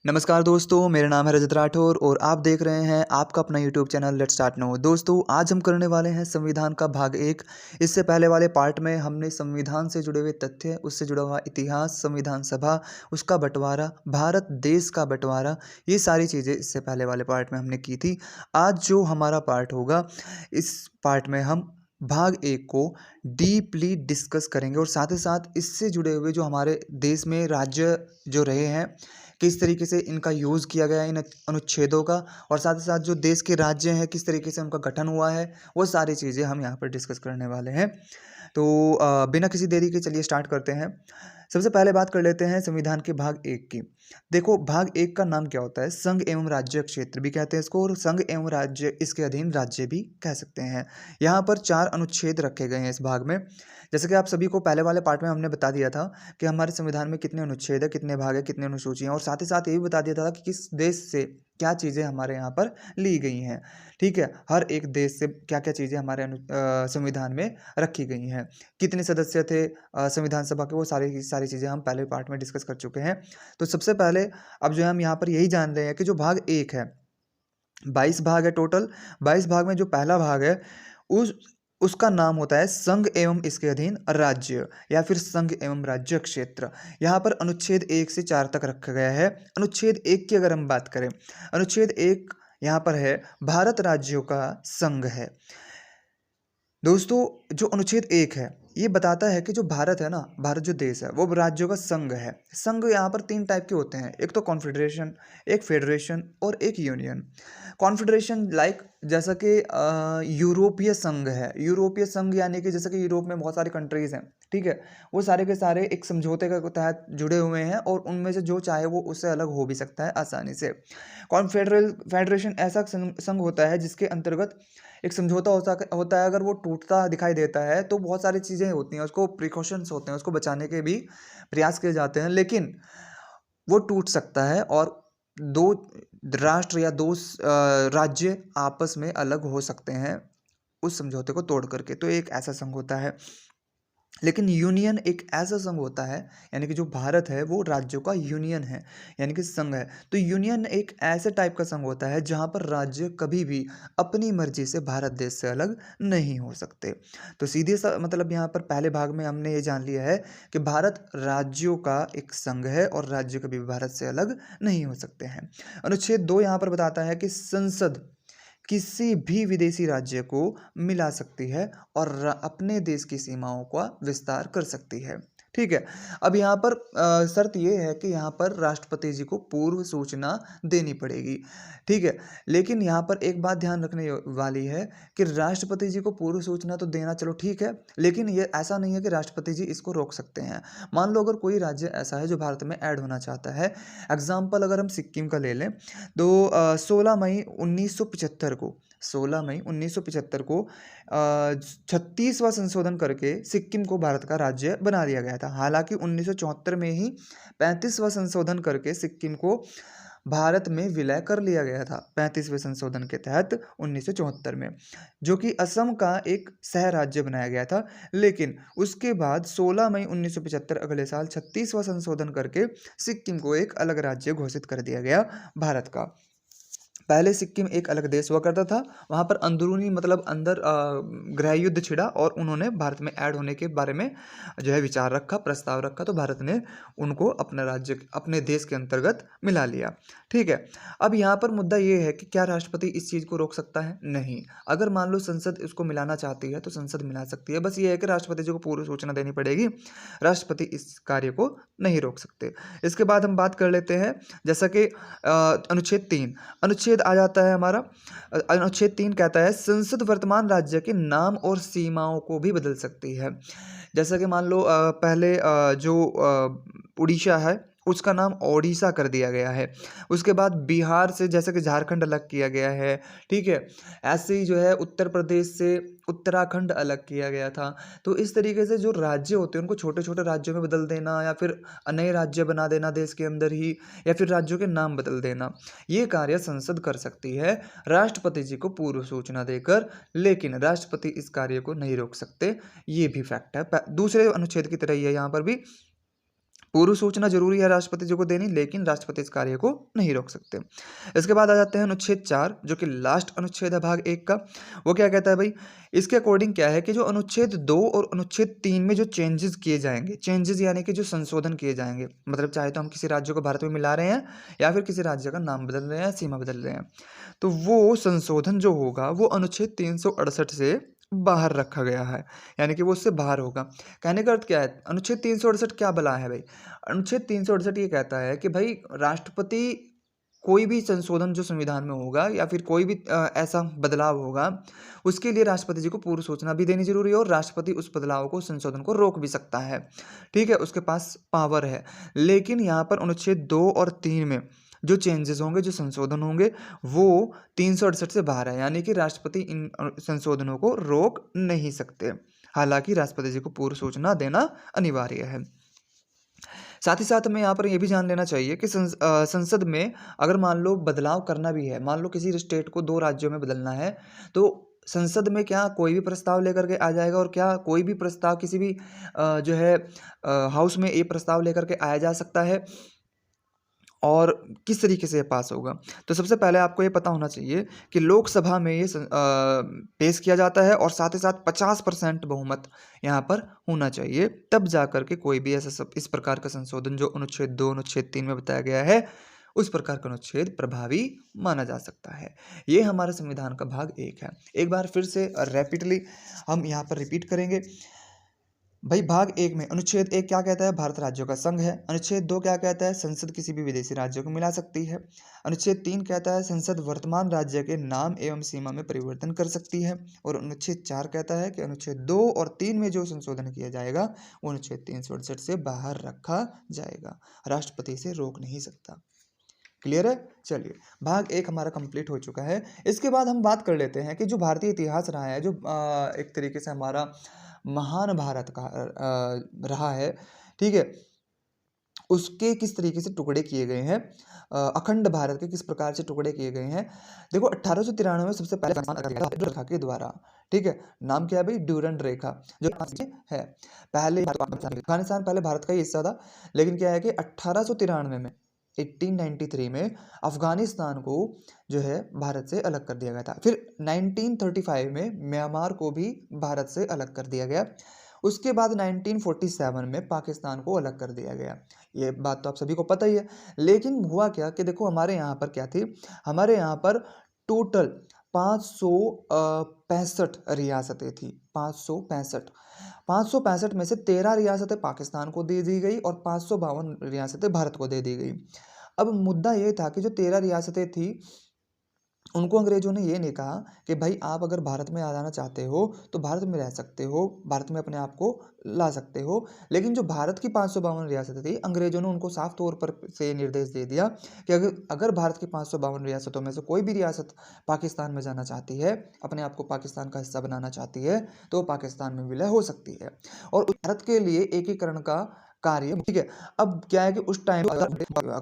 नमस्कार दोस्तों, मेरा नाम है रजत राठौर और आप देख रहे हैं आपका अपना YouTube channel let's start now. दोस्तों, आज हम करने वाले हैं संविधान का भाग एक। इससे पहले वाले पार्ट में हमने संविधान से जुड़े हुए तथ्य, उससे जुड़ा हुआ इतिहास, संविधान सभा, उसका बंटवारा, भारत देश का बंटवारा, ये सारी चीज़ें इससे पहले वाले पार्ट में हमने की थी। आज जो हमारा पार्ट होगा, इस पार्ट में हम भाग एक को डीपली डिस्कस करेंगे और साथ ही साथ इससे जुड़े हुए जो हमारे देश में राज्य जो रहे हैं, किस तरीके से इनका यूज़ किया गया है इन अनुच्छेदों का, और साथ ही साथ जो देश के राज्य हैं किस तरीके से उनका गठन हुआ है, वो सारी चीज़ें हम यहाँ पर डिस्कस करने वाले हैं। तो बिना किसी देरी के चलिए स्टार्ट करते हैं। सबसे पहले बात कर लेते हैं संविधान के भाग एक की। देखो, भाग एक का नाम क्या होता है? संघ एवं राज्य क्षेत्र भी कहते हैं इसको, और संघ एवं राज्य इसके अधीन राज्य भी कह सकते हैं। यहाँ पर 4 अनुच्छेद रखे गए हैं इस भाग में। जैसे कि आप सभी को पहले वाले पार्ट में हमने बता दिया था कि हमारे संविधान में कितने अनुच्छेद है, कितने भाग है, कितने अनुसूचियाँ, और साथ ही साथ ये भी बता दिया था कि किस देश से क्या चीज़ें हमारे यहाँ पर ली गई हैं। ठीक है, हर एक देश से क्या क्या चीज़ें हमारे संविधान में रखी गई हैं, कितने सदस्य थे संविधान सभा के, वो सारी की सारी चीज़ें हम पहले पार्ट में डिस्कस कर चुके हैं। तो सबसे पहले अब जो है हम यहाँ पर यही जान रहे हैं कि जो भाग एक है, 22 भाग है टोटल। 22 भाग में जो पहला भाग है उस उसका नाम होता है संघ एवं इसके अधीन राज्य, या फिर संघ एवं राज्य क्षेत्र। यहाँ पर अनुच्छेद 1 से 4 तक रखा गया है। अनुच्छेद 1 की अगर हम बात करें, अनुच्छेद 1 यहाँ पर है भारत राज्यों का संघ है। दोस्तों, जो अनुच्छेद 1 है ये बताता है कि जो भारत है ना, भारत जो देश है वो राज्यों का संघ है। संघ यहाँ पर 3 टाइप के होते हैं, एक तो कॉन्फेडरेशन, एक फेडरेशन और एक यूनियन। कॉन्फेडरेशन लाइक जैसा कि यूरोपीय संघ है। यूरोपीय संघ यानी कि जैसा कि यूरोप में बहुत सारी कंट्रीज़ हैं, ठीक है, वो सारे के सारे एक समझौते के तहत जुड़े हुए हैं और उनमें से जो चाहे वो उससे अलग हो भी सकता है आसानी से। फेडरेशन ऐसा संघ होता है जिसके अंतर्गत एक समझौता होता है। अगर वो टूटता दिखाई देता है तो बहुत सारी चीज़ें होती हैं, उसको प्रिकॉशंस होते हैं, उसको बचाने के भी प्रयास किए जाते हैं, लेकिन वो टूट सकता है और 2 राष्ट्र या 2 राज्य आपस में अलग हो सकते हैं उस समझौते को तोड़ करके। तो एक ऐसा संघ होता है। लेकिन यूनियन एक ऐसा संघ होता है, यानी कि जो भारत है वो राज्यों का यूनियन है, यानी कि संघ है। तो यूनियन एक ऐसे टाइप का संघ होता है जहाँ पर राज्य कभी भी अपनी मर्जी से भारत देश से अलग नहीं हो सकते। तो सीधे सा मतलब यहाँ पर पहले भाग में हमने ये जान लिया है कि भारत राज्यों का एक संघ है और राज्य कभी भी भारत से अलग नहीं हो सकते हैं। अनुच्छेद 2 यहाँ पर बताता है कि संसद किसी भी विदेशी राज्य को मिला सकती है और अपने देश की सीमाओं का विस्तार कर सकती है। ठीक है, अब यहाँ पर शर्त ये है कि यहाँ पर राष्ट्रपति जी को पूर्व सूचना देनी पड़ेगी। ठीक है, लेकिन यहाँ पर एक बात ध्यान रखने वाली है कि राष्ट्रपति जी को पूर्व सूचना तो देना चलो ठीक है, लेकिन ये ऐसा नहीं है कि राष्ट्रपति जी इसको रोक सकते हैं। मान लो अगर कोई राज्य ऐसा है जो भारत में ऐड होना चाहता है, एग्जाम्पल अगर हम सिक्किम का ले लें, तो 16 मई 1975 को 36वां संशोधन करके सिक्किम को भारत का राज्य बना दिया गया था। हालांकि 1974 में ही 35वां संशोधन करके सिक्किम को भारत में विलय कर लिया गया था, 35वें संशोधन के तहत 1974 में, जो कि असम का एक सह राज्य बनाया गया था। लेकिन उसके बाद 16 मई 1975 अगले साल 36वां संशोधन करके सिक्किम को एक अलग राज्य घोषित कर दिया गया भारत का। पहले सिक्किम एक अलग देश हुआ करता था, वहाँ पर अंदरूनी मतलब अंदर गृह युद्ध छिड़ा और उन्होंने भारत में ऐड होने के बारे में जो है विचार रखा, प्रस्ताव रखा, तो भारत ने उनको अपना राज्य अपने देश के अंतर्गत मिला लिया। ठीक है, अब यहाँ पर मुद्दा ये है कि क्या राष्ट्रपति इस चीज़ को रोक सकता है? नहीं। अगर मान लो संसद इसको मिलाना चाहती है तो संसद मिला सकती है, बस ये है कि राष्ट्रपति जी को पूर्व सूचना देनी पड़ेगी। राष्ट्रपति इस कार्य को नहीं रोक सकते। इसके बाद हम बात कर लेते हैं जैसा कि अनुच्छेद 3 अनुच्छेद आ जाता है हमारा। अनुच्छेद 3 कहता है संसद वर्तमान राज्य के नाम और सीमाओं को भी बदल सकती है। जैसा कि मान लो पहले जो उड़ीसा है उसका नाम ओडिशा कर दिया गया है। उसके बाद बिहार से जैसे कि झारखंड अलग किया गया है। ठीक है, ऐसे ही जो है उत्तर प्रदेश से उत्तराखंड अलग किया गया था। तो इस तरीके से जो राज्य होते हैं उनको छोटे छोटे राज्यों में बदल देना, या फिर नए राज्य बना देना देश के अंदर ही, या फिर राज्यों के नाम बदल देना, ये कार्य संसद कर सकती है राष्ट्रपति जी को पूर्व सूचना देकर। लेकिन राष्ट्रपति इस कार्य को नहीं रोक सकते, ये भी फैक्ट है। दूसरे अनुच्छेद की तरह ही है यहाँ पर भी। पूर्व सूचना जरूरी है राष्ट्रपति जी को देनी, लेकिन राष्ट्रपति इस कार्य को नहीं रोक सकते। इसके बाद आ जाते हैं अनुच्छेद 4, जो कि लास्ट अनुच्छेद है भाग 1 का। वो क्या कहता है भाई, इसके अकॉर्डिंग क्या है कि जो अनुच्छेद 2 और अनुच्छेद 3 में जो चेंजेस किए जाएंगे, चेंजेस यानी कि जो संशोधन किए जाएंगे, मतलब चाहे तो हम किसी राज्य को भारत में मिला रहे हैं या फिर किसी राज्य का नाम बदल रहे हैं, सीमा बदल रहे हैं, तो वो संशोधन जो होगा वो अनुच्छेद 368 से बाहर रखा गया है, यानी कि वो उससे बाहर होगा। कहने का अर्थ क्या है, अनुच्छेद 368 क्या बला है भाई, अनुच्छेद 368 ये कहता है कि भाई राष्ट्रपति कोई भी संशोधन जो संविधान में होगा या फिर कोई भी ऐसा बदलाव होगा, उसके लिए राष्ट्रपति जी को पूर्व सूचना भी देनी जरूरी है, और राष्ट्रपति उस बदलाव को, संशोधन को रोक भी सकता है। ठीक है, उसके पास पावर है। लेकिन यहाँ पर अनुच्छेद 2 और 3 में जो चेंजेस होंगे, जो संशोधन होंगे, वो 368 से बाहर है, यानी कि राष्ट्रपति इन संशोधनों को रोक नहीं सकते। हालांकि राष्ट्रपति जी को पूर्व सूचना देना अनिवार्य है। साथ ही साथ हमें यहाँ पर ये भी जान लेना चाहिए कि संसद में अगर मान लो बदलाव करना भी है, मान लो किसी स्टेट को 2 राज्यों में बदलना है, तो संसद में क्या कोई भी प्रस्ताव लेकर के आ जाएगा, और क्या कोई भी प्रस्ताव किसी भी जो है हाउस में ये प्रस्ताव लेकर के आया जा सकता है, और किस तरीके से ये पास होगा। तो सबसे पहले आपको ये पता होना चाहिए कि लोकसभा में ये पेश किया जाता है, और साथ ही साथ 50% बहुमत यहाँ पर होना चाहिए, तब जा कर के कोई भी ऐसा इस प्रकार का संशोधन जो अनुच्छेद 2 अनुच्छेद 3 में बताया गया है, उस प्रकार का अनुच्छेद प्रभावी माना जा सकता है। ये हमारे संविधान का भाग 1 है। एक बार फिर से रैपिडली हम यहाँ पर रिपीट करेंगे। भाई भाग 1 में अनुच्छेद 1 क्या कहता है, भारत राज्यों का संघ है। अनुच्छेद 2 क्या कहता है, संसद किसी भी विदेशी राज्यों को मिला सकती है। अनुच्छेद 3 कहता है, संसद वर्तमान राज्य के नाम एवं सीमा में परिवर्तन कर सकती है। और अनुच्छेद 4 कहता है कि अनुच्छेद 2 और 3 में जो संशोधन किया जाएगा वो अनुच्छेद 368 से बाहर रखा जाएगा, राष्ट्रपति से रोक नहीं सकता। क्लियर है। चलिए, भाग 1 हमारा कंप्लीट हो चुका है। इसके बाद हम बात कर लेते हैं कि जो भारतीय इतिहास रहा है, जो एक तरीके से हमारा महान भारत का रहा है, ठीक है, उसके किस तरीके से टुकड़े किए गए हैं, अखंड भारत के किस प्रकार से टुकड़े किए गए हैं। देखो 1893 में सबसे पहले रेखा के द्वारा, ठीक है, नाम क्या है भाई, ड्यूरेंट रेखा, जो है पहले अफगानिस्तान पहले भारत का ही हिस्सा था, लेकिन क्या है कि 1893 में 1893 में अफगानिस्तान को जो है भारत से अलग कर दिया गया था। फिर 1935 में म्यांमार को भी भारत से अलग कर दिया गया। उसके बाद 1947 में पाकिस्तान को अलग कर दिया गया। ये बात तो आप सभी को पता ही है। लेकिन हुआ क्या कि देखो हमारे यहाँ पर क्या थी, हमारे यहाँ पर टोटल 565 रियासतें थी। 565 में से 13 रियासतें पाकिस्तान को दे दी गई और 552 रियासतें भारत को दे दी गई। अब मुद्दा ये था कि जो 13 रियासतें थी, उनको अंग्रेजों ने ये नहीं कहा कि भाई आप अगर भारत में आ जाना चाहते हो तो भारत में रह सकते हो, भारत में अपने आप को ला सकते हो। लेकिन जो भारत की 552 रियासतें थी, अंग्रेजों ने उनको साफ तौर पर से निर्देश दे दिया कि अगर भारत की 552 रियासतों में से कोई भी रियासत पाकिस्तान में जाना चाहती है, अपने आप को पाकिस्तान का हिस्सा बनाना चाहती है, तो वो पाकिस्तान में विलय हो सकती है। और भारत के लिए एकीकरण का कार्य, ठीक है, अब क्या है कि उस टाइम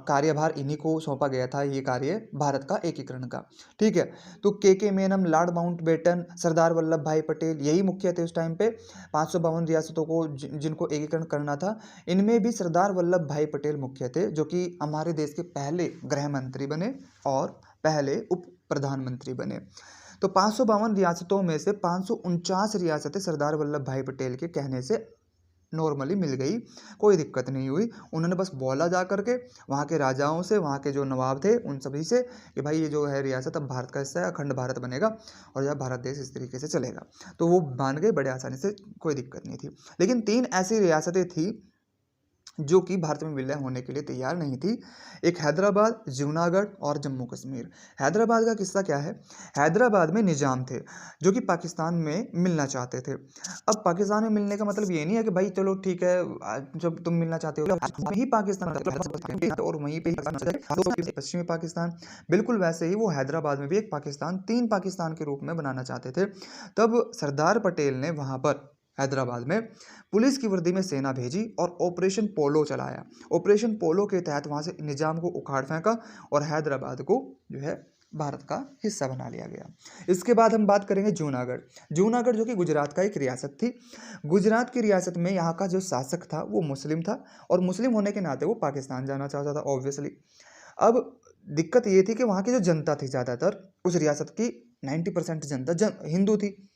कार्यभार इन्हीं को सौंपा गया था, ये कार्य भारत का एकीकरण का, ठीक है। तो के मेनन, लॉर्ड माउंटबेटन, सरदार वल्लभ भाई पटेल, यही मुख्य थे उस टाइम पे 552 रियासतों को जिनको एकीकरण करना था। इनमें भी सरदार वल्लभ भाई पटेल मुख्य थे, जो कि हमारे देश के पहले गृह मंत्री बने और पहले उप प्रधानमंत्री बने। तो 552 रियासतों में से 549 रियासतें सरदार वल्लभ भाई पटेल के कहने से नॉर्मली मिल गई, कोई दिक्कत नहीं हुई। उन्होंने बस बोला जा करके वहाँ के राजाओं से, वहाँ के जो नवाब थे उन सभी से कि भाई ये जो है रियासत अब भारत का हिस्सा है, अखंड भारत बनेगा और यह भारत देश इस तरीके से चलेगा। तो वो मान गए बड़े आसानी से, कोई दिक्कत नहीं थी। लेकिन 3 ऐसी रियासतें थी जो कि भारत में विलय होने के लिए तैयार नहीं थी। एक हैदराबाद, जूनागढ़ और जम्मू कश्मीर। हैदराबाद का किस्सा क्या है, हैदराबाद में निजाम थे जो कि पाकिस्तान में मिलना चाहते थे। अब पाकिस्तान में मिलने का मतलब ये नहीं है कि भाई चलो ठीक है, जब तुम मिलना चाहते हो वहीं पाकिस्तान और वहीं पे पश्चिमी पाकिस्तान, बिल्कुल वैसे ही वो हैदराबाद में भी एक पाकिस्तान, 3 पाकिस्तान के रूप में बनाना चाहते थे। तब सरदार पटेल ने वहाँ पर हैदराबाद में पुलिस की वर्दी में सेना भेजी और ऑपरेशन पोलो चलाया। ऑपरेशन पोलो के तहत वहां से निजाम को उखाड़ फेंका और हैदराबाद को जो है भारत का हिस्सा बना लिया गया। इसके बाद हम बात करेंगे जूनागढ़। जूनागढ़ जो कि गुजरात का एक रियासत थी। गुजरात की रियासत में यहाँ का जो शासक था वो मुस्लिम था और मुस्लिम होने के नाते वो पाकिस्तान जाना चाहता था ऑब्वियसली। अब दिक्कत ये थी कि वहाँ की जो जनता थी ज़्यादातर उस रियासत की 90% जनता हिंदू थी।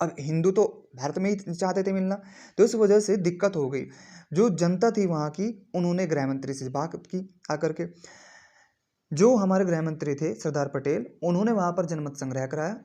अब हिंदू तो भारत में ही चाहते थे मिलना, तो इस वजह से दिक्कत हो गई। जो जनता थी वहाँ की, उन्होंने गृह मंत्री से बात की आकर के। जो हमारे गृह मंत्री थे सरदार पटेल, उन्होंने वहाँ पर जनमत संग्रह कराया।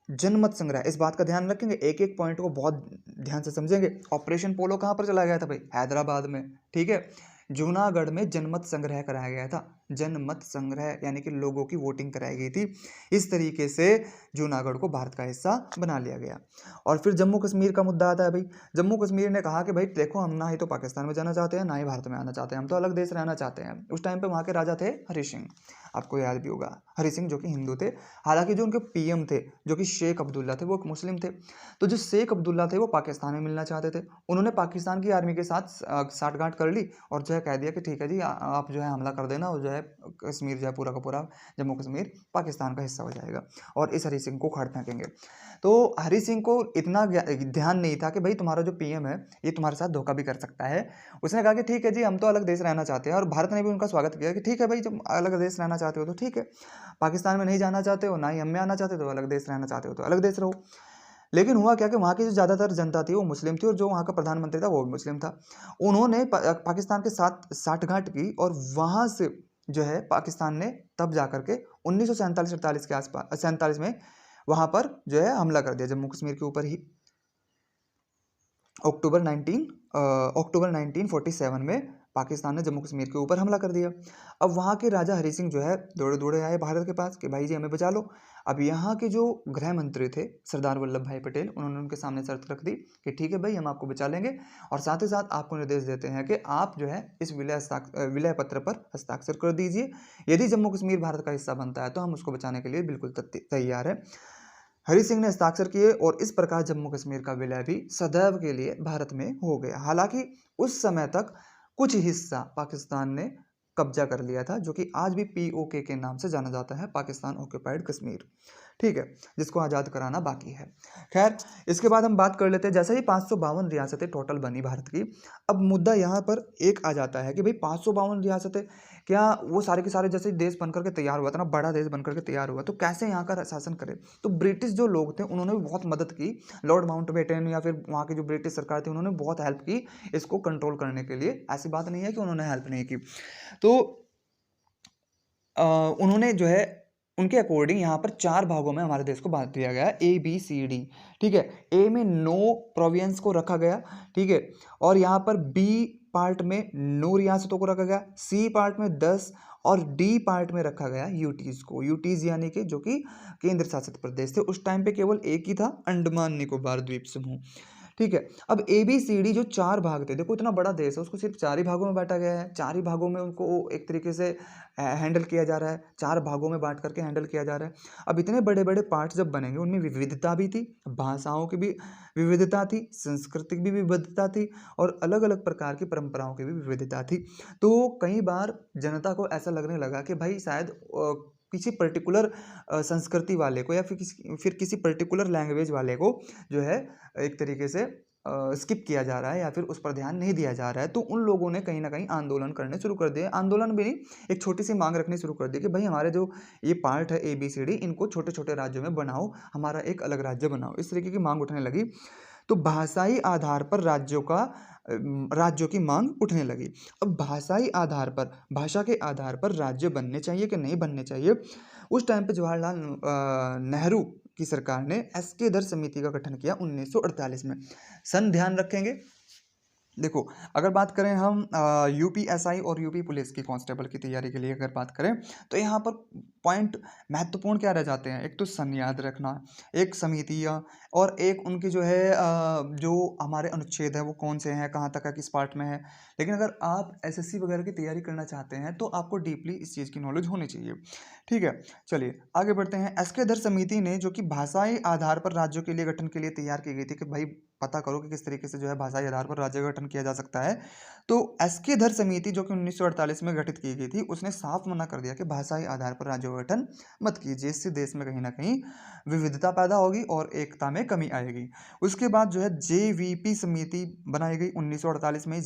जनमत संग्रह, इस बात का ध्यान रखेंगे, एक एक पॉइंट को बहुत ध्यान से समझेंगे। ऑपरेशन पोलो कहाँ पर चला गया था भाई? हैदराबाद में, ठीक है। जूनागढ़ में जनमत संग्रह कराया गया था। जनमत संग्रह यानी कि लोगों की वोटिंग कराई गई थी। इस तरीके से जूनागढ़ को भारत का हिस्सा बना लिया गया। और फिर जम्मू कश्मीर का मुद्दा आता है भाई। जम्मू कश्मीर ने कहा कि भाई देखो, हम ना ही तो पाकिस्तान में जाना चाहते हैं, ना ही भारत में आना चाहते हैं, हम तो अलग देश रहना चाहते हैं। उस टाइम पे वहाँ के राजा थे हरि सिंह, आपको याद भी होगा, हरि सिंह जो कि हिंदू थे। हालांकि जो उनके पीएम थे जो कि शेख अब्दुल्ला थे, वो एक मुस्लिम थे। तो जो शेख अब्दुल्ला थे वो पाकिस्तान में मिलना चाहते थे। उन्होंने पाकिस्तान की आर्मी के साथ साठगांठ कर ली और जो है कह दिया कि ठीक है जी, आप जो है हमला कर देना और जो है कश्मीर जो है पूरा का पूरा जम्मू कश्मीर पाकिस्तान का हिस्सा हो जाएगा और इस हरि सिंह को उखाड़ फेंकेंगे। तो हरि सिंह को इतना ध्यान नहीं था कि भाई तुम्हारा जो पीएम है ये तुम्हारे साथ धोखा भी कर सकता है। उसने कहा कि ठीक है जी, हम तो अलग देश रहना चाहते हैं, और भारत ने भी उनका स्वागत किया कि ठीक है भाई, जब अलग देश रहना चाहते हो तो ठीक है, पाकिस्तान में नहीं जाना चाहते हो, ना ही हम में आना चाहते हो, तो अलग देश रहना चाहते हो तो अलग देश रहो। लेकिन हुआ क्या कि वहाँ की जो ज़्यादातर जनता थी वो मुस्लिम थी और जो वहाँ का प्रधानमंत्री था वो भी मुस्लिम था। उन्होंने पाकिस्तान के साथ साठगांठ की और वहाँ से जो है पाकिस्तान ने तब जा करके 1947-48 के आसपास 47 में वहाँ पर जो है हमला कर दिया जम्मू कश्मीर के ऊपर ही। अक्टूबर 1947 में पाकिस्तान ने जम्मू कश्मीर के ऊपर हमला कर दिया। अब वहाँ के राजा हरि सिंह जो है दौड़े दौड़े आए भारत के पास कि भाई जी हमें बचा लो। अब यहाँ के जो गृह मंत्री थे सरदार वल्लभ भाई पटेल, उन्होंने उनके सामने शर्त रख दी कि ठीक है भाई, हम आपको बचा लेंगे और साथ ही साथ आपको निर्देश देते हैं कि आप जो है इस विलय पत्र पर हस्ताक्षर कर दीजिए। यदि जम्मू कश्मीर भारत का हिस्सा बनता है तो हम उसको बचाने के लिए बिल्कुल तैयार है। हरि सिंह ने हस्ताक्षर किए और इस प्रकार जम्मू कश्मीर का विलय भी सदैव के लिए भारत में हो गया। हालांकि उस समय तक कुछ हिस्सा पाकिस्तान ने कब्जा कर लिया था, जो कि आज भी पीओके के नाम से जाना जाता है, पाकिस्तान ऑक्यूपाइड कश्मीर, ठीक है, जिसको आज़ाद कराना बाकी है। खैर, इसके बाद हम बात कर लेते हैं, जैसे ही 552 रियासतें टोटल बनी भारत की। अब मुद्दा यहाँ पर एक आ जाता है कि भाई 552 रियासतें, क्या वो सारे के सारे जैसे देश बनकर के तैयार हुआ था ना, बड़ा देश बनकर के तैयार हुआ, तो कैसे यहाँ का शासन करे? तो ब्रिटिश जो लोग थे उन्होंने भी बहुत मदद की। लॉर्ड माउंटबेटन या फिर वहाँ की जो ब्रिटिश सरकार थी, उन्होंने बहुत हेल्प की इसको कंट्रोल करने के लिए। ऐसी बात नहीं है कि उन्होंने हेल्प नहीं की। तो उन्होंने जो है उनके अकॉर्डिंग यहाँ पर 4 भागों में हमारे देश को बांट दिया गया, ABCD, ठीक है। ए में 9 प्रोविंस को रखा गया, ठीक है, और यहाँ पर बी पार्ट में 9 रियासतों को रखा गया, सी पार्ट में 10 और डी पार्ट में रखा गया यूटीज को। यूटीज यानी कि जो कि केंद्र शासित प्रदेश थे। उस टाइम पे केवल एक ही था, अंडमान निकोबार द्वीप समूह, ठीक है। अब ABCD जो 4 भाग थे, देखो इतना बड़ा देश है, उसको सिर्फ 4 ही भागों में बांटा गया है। 4 ही भागों में उनको एक तरीके से हैंडल किया जा रहा है, 4 भागों में बांट करके हैंडल किया जा रहा है। अब इतने बड़े बड़े पार्ट्स जब बनेंगे, उनमें विविधता भी थी, भाषाओं की भी विविधता थी, संस्कृति की भी विविधता थी और अलग अलग प्रकार की परंपराओं की भी विविधता थी। तो कई बार जनता को ऐसा लगने लगा कि भाई शायद किसी पर्टिकुलर संस्कृति वाले को या फिर किसी पर्टिकुलर लैंग्वेज वाले को जो है एक तरीके से स्किप किया जा रहा है या फिर उस पर ध्यान नहीं दिया जा रहा है। तो उन लोगों ने कहीं ना कहीं आंदोलन करने शुरू कर दिए। आंदोलन भी नहीं, एक छोटी सी मांग रखनी शुरू कर दी कि भाई हमारे जो ये पार्ट है ABCD, इनको छोटे छोटे राज्यों में बनाओ, हमारा एक अलग राज्य बनाओ। इस तरीके की मांग उठने लगी। तो भाषाई आधार पर राज्यों की मांग उठने लगी। अब भाषाई आधार पर, भाषा के आधार पर राज्य बनने चाहिए कि नहीं बनने चाहिए, उस टाइम पे जवाहरलाल नेहरू की सरकार ने एसके धर समिति का गठन किया 1948 में। सन ध्यान रखेंगे। देखो, अगर बात करें हम UPSI और UP पुलिस की कांस्टेबल की तैयारी के लिए अगर बात करें, तो यहाँ पर पॉइंट महत्वपूर्ण क्या रह जाते हैं? एक तो सन याद रखना, एक समितियाँ, और एक उनकी जो है जो हमारे अनुच्छेद है वो कौन से हैं, कहाँ तक है, किस पार्ट में है। लेकिन अगर आप SSC वगैरह की तैयारी करना चाहते हैं तो आपको डीपली इस चीज़ की नॉलेज होनी चाहिए, ठीक है। चलिए आगे बढ़ते हैं। एसके धर समिति ने, जो कि भाषाई आधार पर राज्यों के लिए गठन के लिए तैयार की गई थी कि भाई पता करो कि किस तरीके से जो है भाषाई आधार पर राज्य का गठन किया जा सकता है। तो एसके धर समिति जो कि 1948 में गठित की गई थी, उसने साफ मना कर दिया कि भाषाई आधार पर राज्यों राज्यों का गठन मत कीजिए। इससे देश में कहीं ना कहीं विविधता पैदा होगी और एकता में कमी आएगी। उसके बाद जो है जेवीपी समिति बनाई गई 1948 में।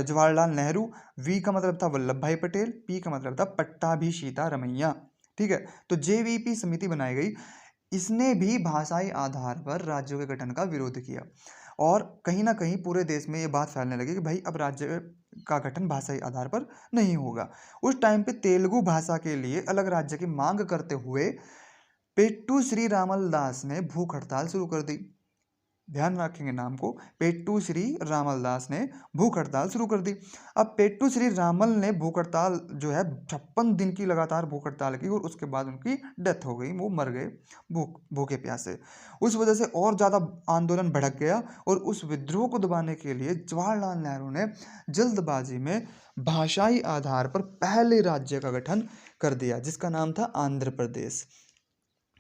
जवाहरलाल नेहरू। वी का मतलब था वल्लभ भाई पटेल, पी का मतलब था पट्टाभिषिता रमैया। ठीक है, तो जेवीपी समिति बनाई गई। इसने भी भाषाई आधार पर राज्यों के गठन का विरोध किया और कहीं ना कहीं पूरे देश में ये बात फैलने लगी कि भाई अब राज्य का गठन भाषाई आधार पर नहीं होगा। उस टाइम पे तेलुगु भाषा के लिए अलग राज्य की मांग करते हुए पेट्टू श्री रामल दास ने भूख हड़ताल शुरू कर दी। ध्यान रखेंगे नाम को, पेट्टू श्री रामल दास ने भूख हड़ताल शुरू कर दी। अब पेट्टू श्री रामल ने भूख हड़ताल जो है 56 दिन की लगातार भूख हड़ताल की और उसके बाद उनकी डेथ हो गई, वो मर गए भूखे प्यासे। उस वजह से और ज़्यादा आंदोलन भड़क गया और उस विद्रोह को दबाने के लिए जवाहरलाल नेहरू ने जल्दबाजी में भाषाई आधार पर पहले राज्य का गठन कर दिया, जिसका नाम था आंध्र प्रदेश।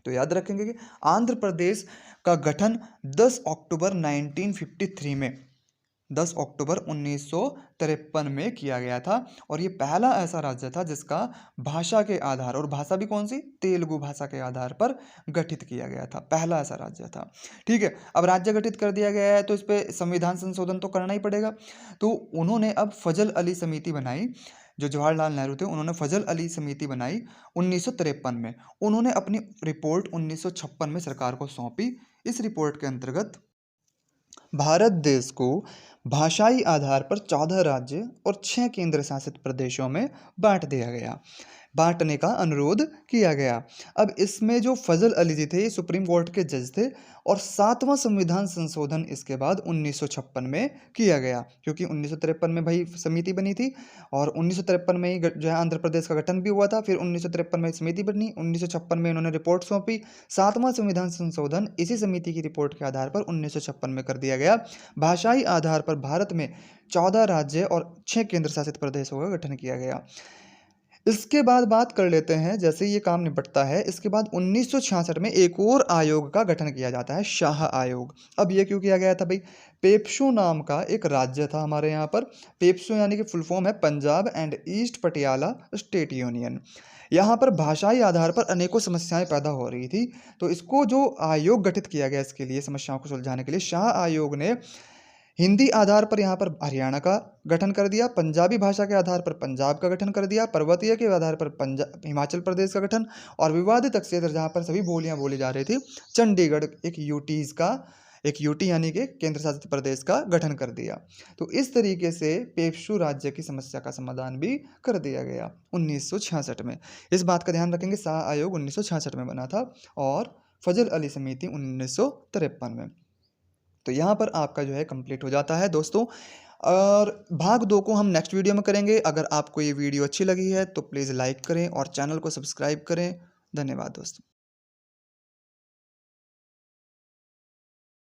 तो याद रखेंगे कि आंध्र प्रदेश का गठन 10 अक्टूबर 1953 में 10 अक्टूबर 1953 में किया गया था और ये पहला ऐसा राज्य था जिसका भाषा के आधार, और भाषा भी कौन सी, तेलुगु भाषा के आधार पर गठित किया गया था, पहला ऐसा राज्य था। ठीक है, अब राज्य गठित कर दिया गया है तो इस पर संविधान संशोधन तो करना ही पड़ेगा। तो उन्होंने अब फजल अली समिति बनाई, जो जवाहरलाल नेहरू थे उन्होंने फजल अली समिति बनाई 1953 में। उन्होंने अपनी रिपोर्ट 1956 में सरकार को सौंपी। इस रिपोर्ट के अंतर्गत भारत देश को भाषाई आधार पर 14 राज्य और 6 केंद्र शासित प्रदेशों में बांटने का अनुरोध किया गया। अब इसमें जो फजल अली जी थे ये सुप्रीम कोर्ट के जज थे और 7वां संविधान संशोधन इसके बाद 1956 में किया गया, क्योंकि 1953 में भाई समिति बनी थी और 1953 में ही जो है आंध्र प्रदेश का गठन भी हुआ था। फिर 1953 में समिति बनी, 1956 में इन्होंने रिपोर्ट सौंपी। 7वां संविधान संशोधन इसी समिति की रिपोर्ट के आधार पर 1956 में कर दिया गया। भाषाई आधार पर भारत में 14 राज्य और 6 केंद्र शासित प्रदेशों का गठन किया गया। इसके बाद बात कर लेते हैं, जैसे ये काम निपटता है इसके बाद 1966 में एक और आयोग का गठन किया जाता है, शाह आयोग। अब ये क्यों किया गया था भाई, पेप्सू नाम का एक राज्य था हमारे यहाँ पर। पेप्सू यानी कि फुल फॉर्म है Punjab and east Patiala state union. यहाँ पर भाषाई आधार पर अनेकों समस्याएं पैदा हो रही थी, तो इसको जो आयोग गठित किया गया इसके लिए, समस्याओं को सुलझाने के लिए, शाह आयोग ने हिंदी आधार पर यहाँ पर हरियाणा का गठन कर दिया, पंजाबी भाषा के आधार पर पंजाब का गठन कर दिया, पर्वतीय के आधार पर हिमाचल प्रदेश का गठन, और विवादित क्षेत्र जहाँ पर सभी बोलियाँ बोली जा रही थी, चंडीगढ़ एक यूटी यानी कि केंद्र शासित प्रदेश का गठन कर दिया। तो इस तरीके से पेप्सू राज्य की समस्या का समाधान भी कर दिया गया 1966 में। इस बात का ध्यान रखेंगे, शाह आयोग 1966 में बना था और फजल अली समिति 1953 में। तो यहाँ पर आपका जो है कंप्लीट हो जाता है दोस्तों, और भाग 2 को हम नेक्स्ट वीडियो में करेंगे। अगर आपको ये वीडियो अच्छी लगी है तो प्लीज़ लाइक करें और चैनल को सब्सक्राइब करें। धन्यवाद दोस्तों।